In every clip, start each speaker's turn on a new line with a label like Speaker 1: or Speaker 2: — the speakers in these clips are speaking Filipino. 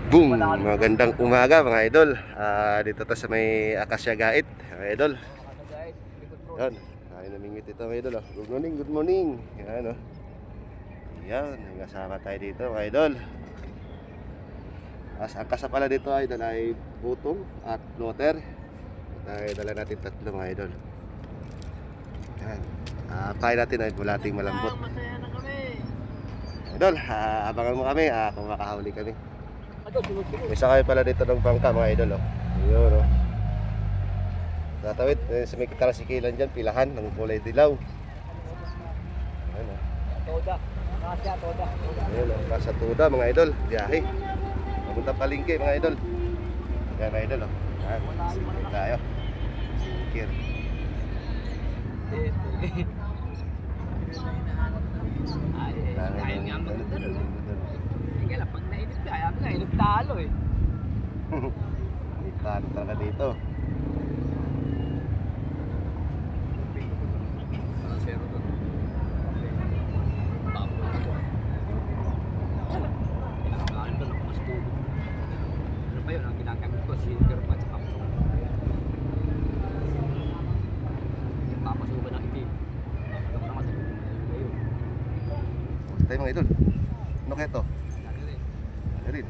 Speaker 1: Boom! Magandang umaga mga idol. Dito ta sa may Akasya Gait, mga idol. Yan, tayo namingwit ito mga idol. Good morning, good morning. Yan, yan, nagkasama tayo dito mga idol. Ang kasa pala dito idol ay butong at loter. Tayo dala natin tatlo mga idol. Yan, kain natin ay bulating malambot. Idol, abangan mo kami kung makahuli kami. May sakay pala dito ng bangka mga idol. Ayun, tatawid sa may karasikilan dyan, pilahan ng kulay dilaw. Ayun,
Speaker 2: Toda. Kasya toda.
Speaker 1: Ayun, Casa Toda mga idol, biyahe papunta Palengke mga idol. Yan mga idol. Yan, sige tayo. Sikir.
Speaker 2: Ayun nga mo doon. Kaya pag nainip ka, ayaw na, inip talo eh.
Speaker 1: Talo talaga dito.
Speaker 2: Zero doon. Kailangan doon ako mas tubo. Ano pa yun, ang ginagamit ko, silver pa, tsaka po. Yung papasukan ng itim. Ito ko naman sa ngayon.
Speaker 1: Tayo mga idol. Ano kaya to? Rin.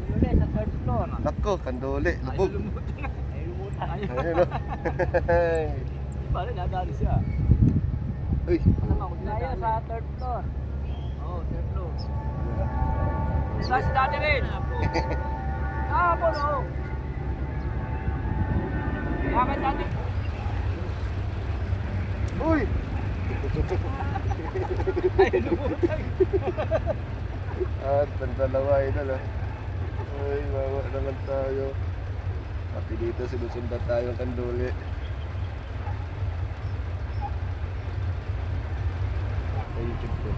Speaker 2: Lule sa third floor.
Speaker 1: Nako, kandole, lubog.
Speaker 2: Ay lumutan.
Speaker 1: Ayun o.
Speaker 2: Pare, nadali siya.
Speaker 1: Uy.
Speaker 2: Tayo sa third floor. Oo, third floor. Sa si dati rin. Po no. Bakit dati?
Speaker 1: Uy.
Speaker 2: Ay, lumutan.
Speaker 1: At ang dalawa idol. Uy, mawa naman tayo. Pati dito sinusundan tayo ng kandole. Sa YouTube ko.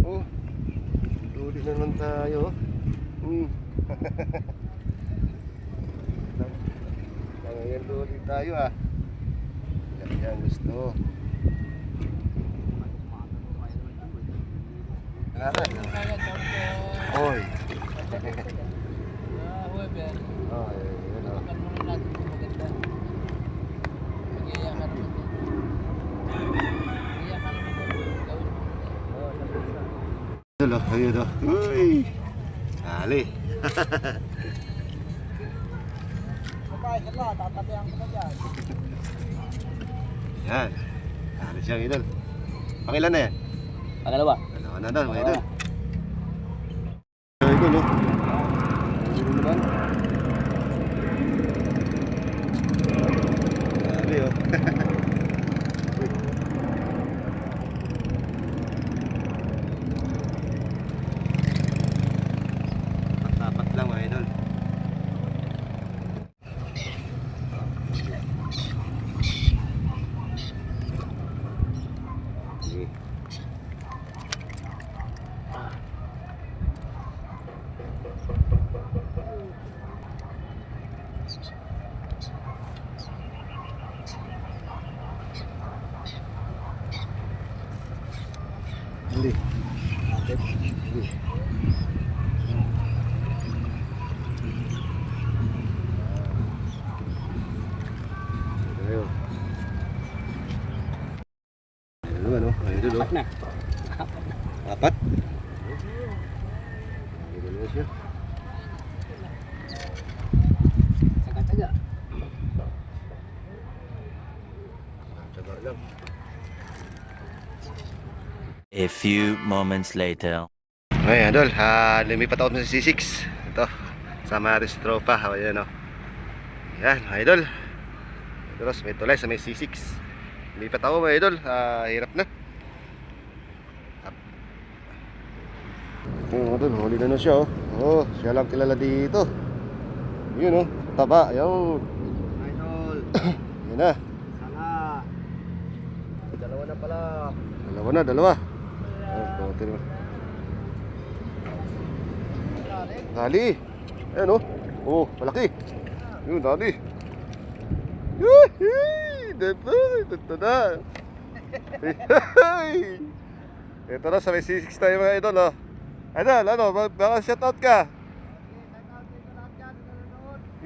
Speaker 1: Oh, kandole na naman tayo. Ngayon doon tayo yan gusto. Oy. Oh, yun o. Dulo, ayun o. Uy. Ali.
Speaker 2: Tatapihan ko na dyan.
Speaker 1: Yan. Ali siya idol. Pangilan na yan?
Speaker 2: Pangalawa.
Speaker 1: Dalawa na daw mga idol. Idol o. Sino naman? Ali o. Tapat lang mga idol. Hindi. Hindi. Ayun. Ayun naman o. Ayun o.
Speaker 2: Apat na.
Speaker 1: Apat? Ayun naman siya.
Speaker 2: Saga-saga.
Speaker 1: Taba lang.
Speaker 3: A few moments later.
Speaker 1: Okay, idol, lumipat ako sa C6. Ito, sama natin sa tropa. Ayan o. Yan, idol. Tapos may tulay sa may C6. Lumipat ako mga idol. Hirap na. Ayun idol, huli na siya o. Oh, siya lang kilala dito. Yun o, taba. Ayun.
Speaker 2: Idol.
Speaker 1: Yan na.
Speaker 2: Sana. Dalawa na pala.
Speaker 1: Dalawa na, dalawa. Oh, tira. Gali. Ayan oh. Oh, malaki. Yun, dali. Yuhi! Dito na. Ito na, sa may C6 tayo mga idol, oh. Idol, ano, baka shoutout ka.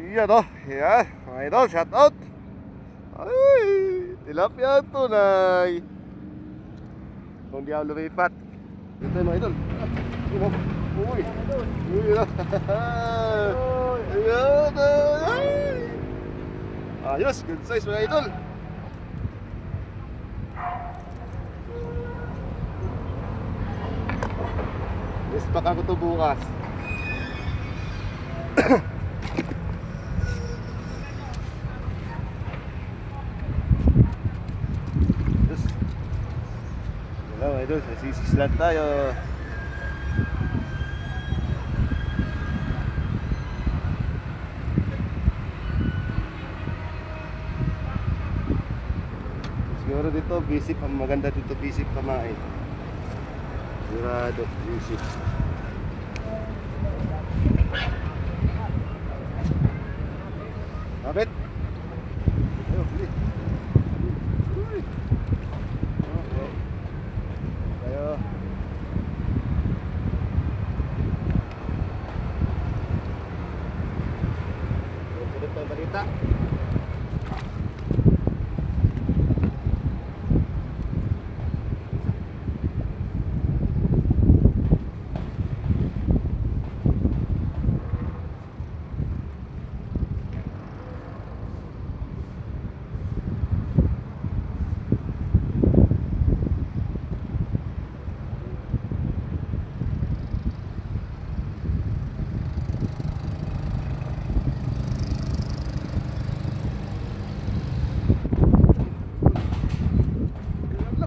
Speaker 1: Yan, oh. Yan, mga idol, shoutout. Ay, tilapia tunay. Kung di ako lumipat. Ito yung mga idol. Yun, oh. Uy. Uy, oh. Ayan, ay. Ayos, good size mga idol. Yes, baka ko to bukas. Yes. Hello mga idol, sa C6 lang tayo. Siguro dito, busy pa, maganda dito, busy pamain. Sigurado, busy. Kapit! Ayo, bili. Uy! Okay. Tayo. Sunod pa yung balita.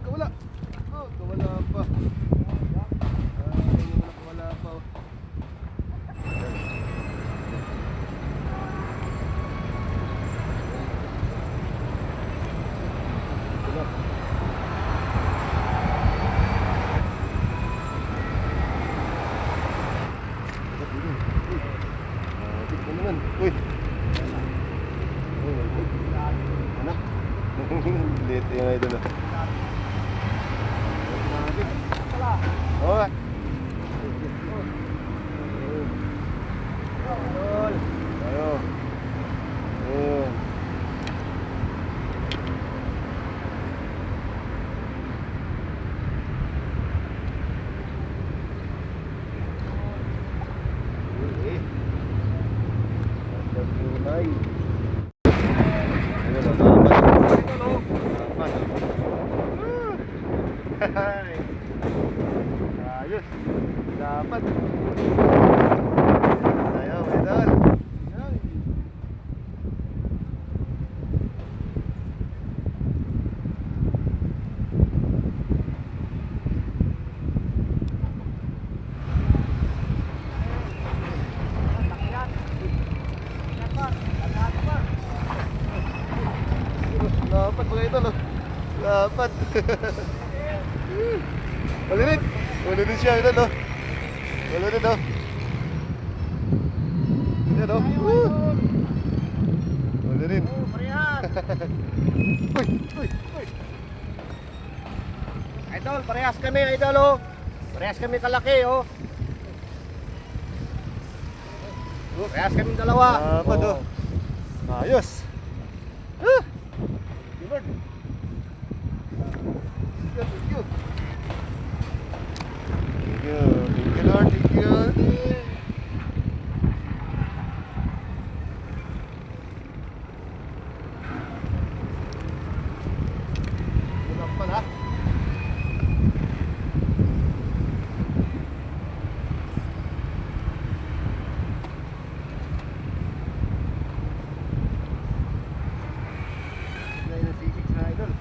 Speaker 1: Wala. Oh, wala pa. Wala pa. Uy. Ano? Late yung idol. Oh. Ayo. Oh. Ayos. Dapat. Ayo, idol. Dapat mga idol. Dapat. Ulitin. Ulitin siya, idol, no? Ulitin, no? Yan, no? Ulitin. Uy, uy, uy.
Speaker 2: Idol, parehas kami, idol, oh. Parehas kami kalaki, oh. Parehas kami dalawa.
Speaker 1: Dapat, oh. Ayos. Ah! Lord. Thank you. Thank you, Lord. Thank you. Kulang pala. Ngayon ang C6 na idol.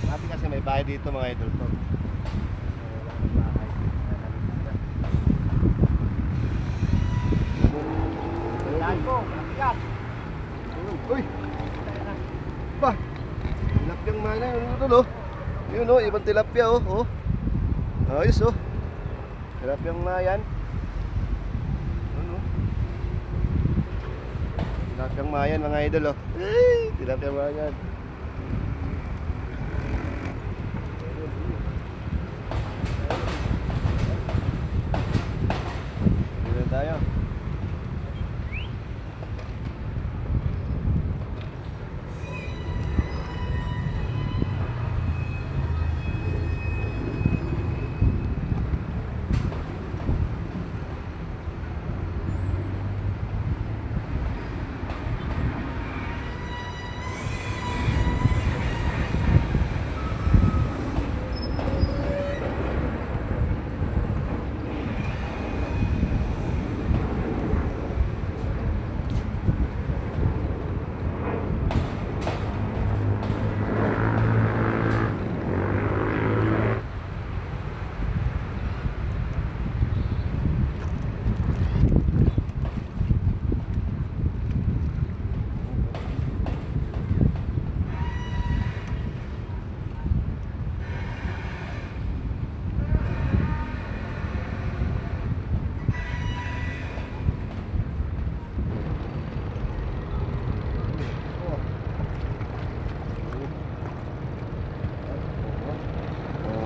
Speaker 1: Sabi kasi may bahay dito mga idol to.
Speaker 2: Yan po, yan.
Speaker 1: Uy! Ba! Tilapyang mana yun idol, oh. Yun, oh, ibang tilapia, oh. Oh. Ayos, oh. Tilapyang mayan. Ano? Tilapiyang mayan mga idol oh. Ay, tilapiyang mayan. Dito tayo.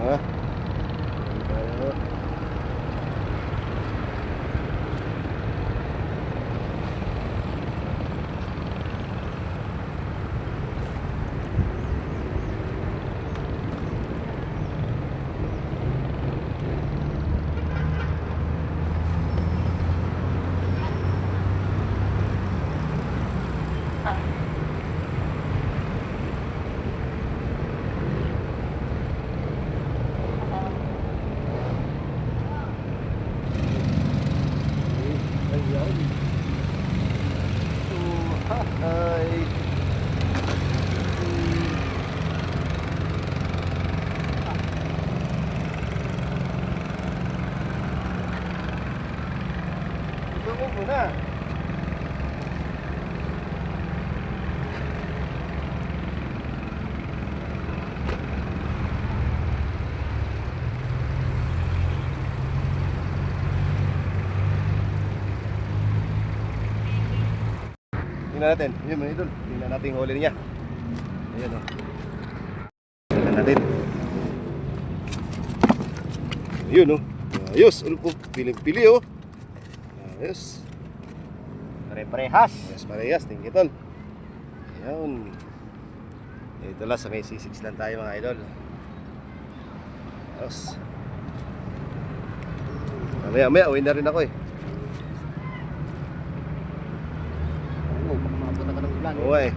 Speaker 1: Ah. Tayo. Ayan. Ay. Ito mo muna. Tingnan natin. Yun mga idol. Tingnan natin yung huli niya. Ayan o. Tingnan natin. Ayun o. Ayos. Piling-pili o. Ayos.
Speaker 2: Pare-parehas.
Speaker 1: Ayos parehas. Tingnan idol. Ayan. Ito lang sa may C6 lang tayo mga idol. Ayos. Mamaya uwi na rin ako eh.
Speaker 2: Mabuta ka ng ulan.
Speaker 1: Oo eh.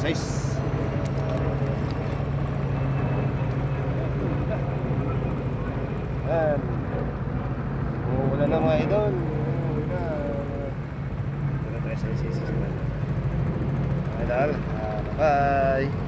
Speaker 1: Size. Yan. Wala na mga idol. Wala. Wala tayo sa isisis. Idol. Bye.